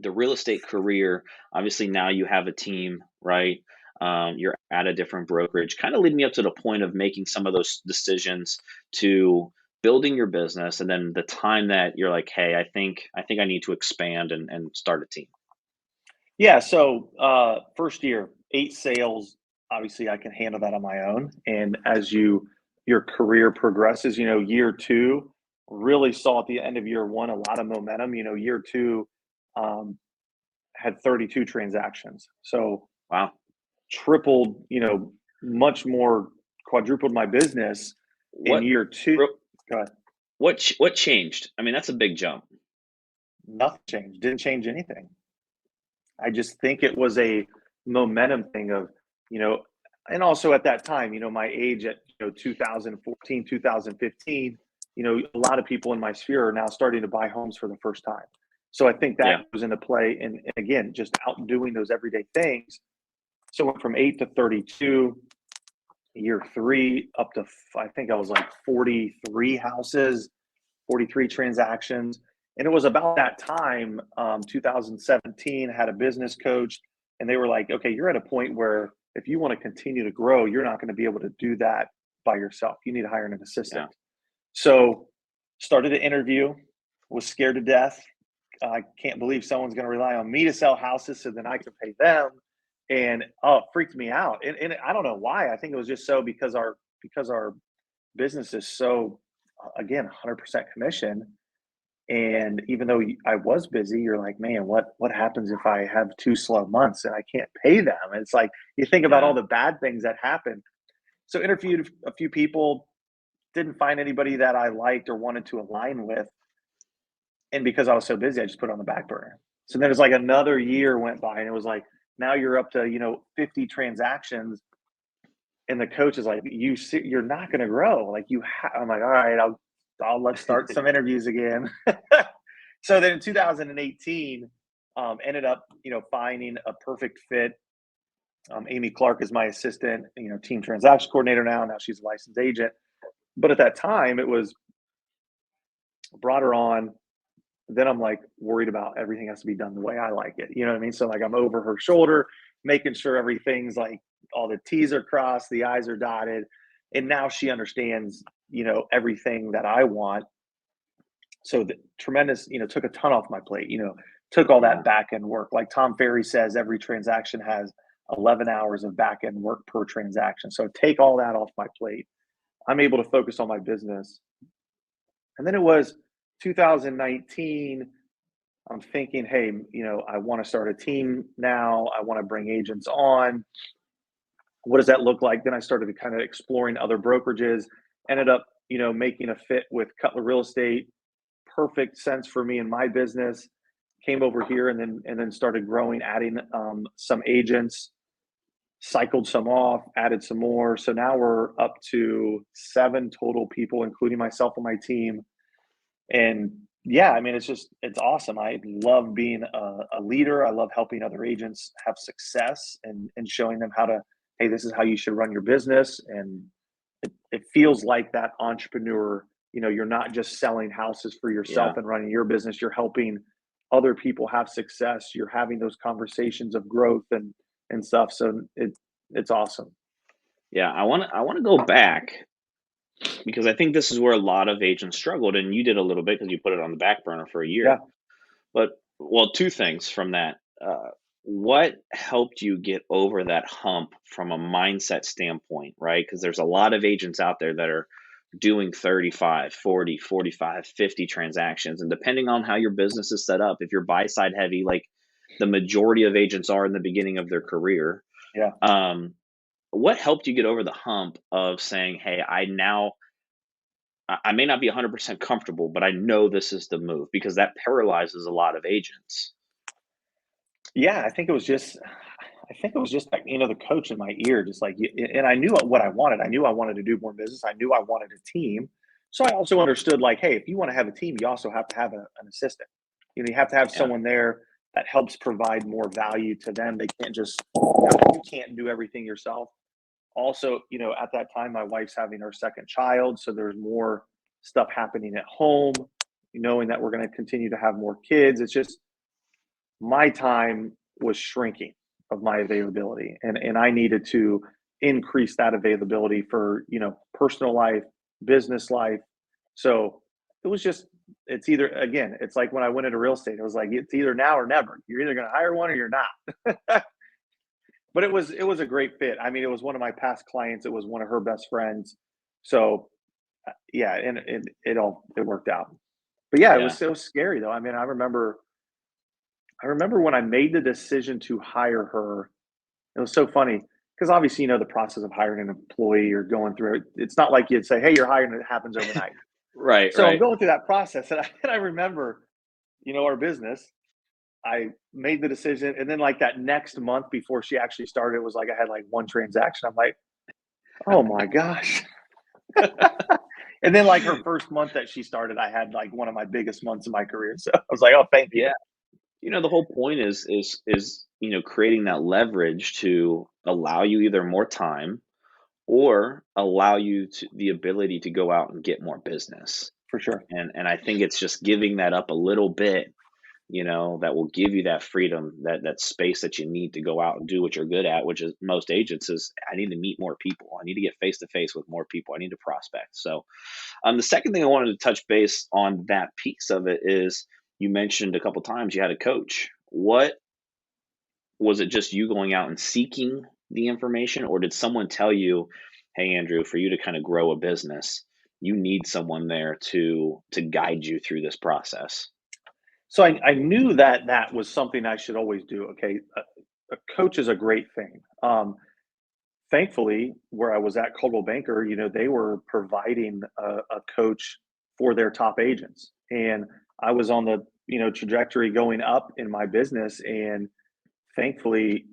the real estate career, obviously now you have a team, right? You're at a different brokerage, kind of leading me up to the point of making some of those decisions to building your business, and then the time that you're like, hey, I think I need to expand and start a team. Yeah. So first year, 8 sales. Obviously, I can handle that on my own. And as your career progresses, year two really saw at the end of year one a lot of momentum. Year two um, had 32 transactions, so Wow. tripled. Much more, quadrupled my business in What year two. real- Go ahead. what changed? I mean, that's a big jump. Nothing changed. Didn't change anything. I just think it was a momentum thing of, you know, and also at that time, my age at 2014, 2015, a lot of people in my sphere are now starting to buy homes for the first time. So I think that Yeah. goes into play. And again, just out doing those everyday things. So I went from 8 to 32, year three up to, I think I was like 43 houses, 43 transactions. And it was about that time, 2017, had a business coach, and they were like, okay, you're at a point where if you want to continue to grow, you're not going to be able to do that by yourself. You need to hire an assistant. Yeah. So started an interview, was scared to death. I can't believe someone's going to rely on me to sell houses so then I can pay them. And oh, it freaked me out. And I don't know why. I think it was just so because our business is so again 100% commission. And even though I was busy, you're like, man, what happens if I have 2 slow months and I can't pay them? And it's like you think about all Yeah. the bad things that happen. So interviewed a few people, didn't find anybody that I liked or wanted to align with. And because I was so busy, I just put it on the back burner. So then it was like another year went by, and it was like now you're up to 50 transactions, and the coach is like, you're not going to grow. Like I'm like, all right, let's start some interviews again. So then in 2018, ended up, finding a perfect fit. Amy Clark is my assistant, team transaction coordinator now. Now she's a licensed agent. But at that time, it was brought her on. Then I'm like worried about everything has to be done the way I like it. You know what I mean? So like I'm over her shoulder, making sure everything's like all the T's are crossed, the I's are dotted. And now she understands, everything that I want. So the tremendous, took a ton off my plate, took all that Yeah. back end work. Like Tom Ferry says, every transaction has 11 hours of back end work per transaction. So take all that off my plate. I'm able to focus on my business. And then it was 2019. I'm thinking, hey, I want to start a team now. I want to bring agents on. What does that look like? Then I started to kind of exploring other brokerages, ended up, making a fit with Cutler Real Estate. Perfect sense for me and my business. Came over here and then started growing, adding some agents, cycled some off, added some more. So now we're up to 7 total people, including myself and my team. And yeah, I mean, it's awesome. I love being a leader. I love helping other agents have success and showing them how to, hey, this is how you should run your business. And it feels like that entrepreneur, you're not just selling houses for yourself Yeah. and running your business. You're helping other people have success. You're having those conversations of growth and stuff. So it's awesome. Yeah. I want to go back because I think this is where a lot of agents struggled, and you did a little bit because you put it on the back burner for a Yeah. year. But well, two things from that. What helped you get over that hump from a mindset standpoint, right? Because there's a lot of agents out there that are doing 35, 40, 45, 50 transactions. And depending on how your business is set up, if you're buy side heavy, like the majority of agents are in the beginning of their career, Yeah. what helped you get over the hump of saying, hey, I may not be 100% comfortable, but I know this is the move, because that paralyzes a lot of agents. Yeah, I think it was just like, the coach in my ear, just like, and I knew what I wanted. I knew I wanted to do more business. I knew I wanted a team. So I also understood, like, hey, if you want to have a team, you also have to have an assistant. You have to have Yeah. someone there that helps provide more value to them. They can't just, you can't do everything yourself. Also, at that time, my wife's having her second child. So there's more stuff happening at home, knowing that we're going to continue to have more kids. It's just, my time was shrinking of my availability, and I needed to increase that availability for, personal life, business life. So it was just, it's either, again, it's like when I went into real estate, it was like it's either now or never. You're either going to hire one or you're not. But it was a great fit. I mean, it was one of my past clients. It was one of her best friends. So yeah, and it worked out. But yeah, it was Yeah. so scary though. I mean, I remember when I made the decision to hire her. It was so funny because obviously, the process of hiring an employee or going through it. It's not like you'd say, "Hey, you're hired," and it happens overnight. Right, So I'm right. going through that process, and I remember, our business. I made the decision, and then like that next month before she actually started, it was like I had like one transaction. I'm like, "Oh my gosh!" And then like her first month that she started, I had like one of my biggest months in my career. So I was like, "Oh, thank you." Yeah. The whole point is creating that leverage to allow you either more time or allow you to the ability to go out and get more business. For sure. And I think it's just giving that up a little bit, that will give you that freedom, that space that you need to go out and do what you're good at, which is most agents is I need to meet more people. I need to get face to face with more people. I need to prospect. So the second thing I wanted to touch base on that piece of it is you mentioned a couple times you had a coach. What was it, just you going out and seeking the information, or did someone tell you, "Hey, Andrew, for you to kind of grow a business, you need someone there to guide you through this process"? So I knew that that was something I should always do. Okay, a coach is a great thing. Thankfully, where I was at Coldwell Banker, they were providing a coach for their top agents, and I was on the trajectory going up in my business, and thankfully,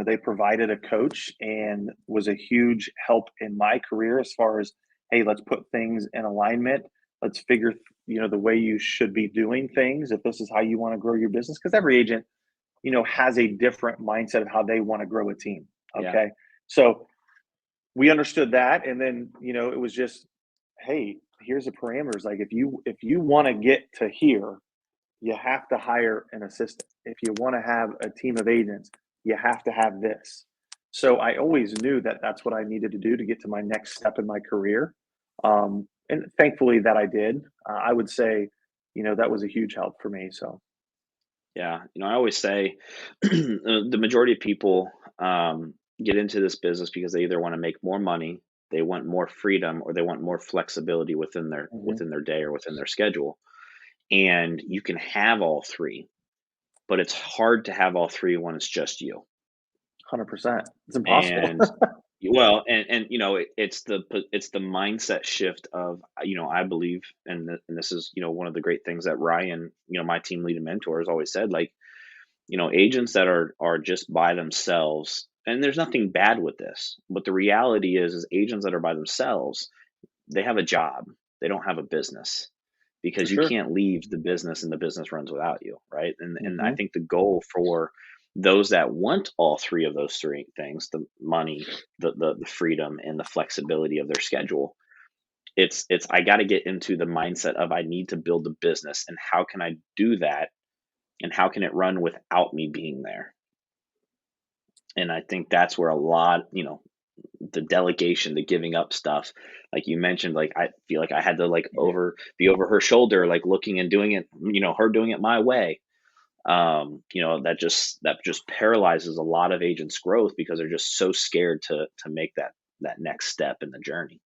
they provided a coach and was a huge help in my career as far as, hey, let's put things in alignment. Let's figure, the way you should be doing things if this is how you want to grow your business. Because every agent, has a different mindset of how they want to grow a team. Yeah, Okay. So we understood that. And then, it was just, hey, here's the parameters. Like if you want to get to here, you have to hire an assistant. If you want to have a team of agents, you have to have this. So I always knew that that's what I needed to do to get to my next step in my career. And thankfully that I did. I would say, that was a huge help for me. So yeah. I always say the majority of people get into this business because they either want to make more money, they want more freedom, or they want more flexibility within their mhm, within their day or within their schedule. And you can have all three, but it's hard to have all three when it's just you. 100%. It's impossible. And well, and it's the mindset shift of I believe, and this is one of the great things that Ryan, my team lead and mentor, has always said, like, agents that are just by themselves, and there's nothing bad with this, but the reality is agents that are by themselves, they have a job, they don't have a business, For because you sure. can't leave the business and the business runs without you, right? And I Hmm. think the goal for those that want all three of those three things, the money, the freedom, and the flexibility of their schedule, it's I got to get into the mindset of I need to build a business, and how can I do that, and how can it run without me being there? And I think that's where a lot, the delegation, the giving up stuff, like you mentioned, like I feel like I had to like be over her shoulder, like looking and doing it, her doing it my way. That just paralyzes a lot of agents' growth because they're just so scared to make that next step in the journey.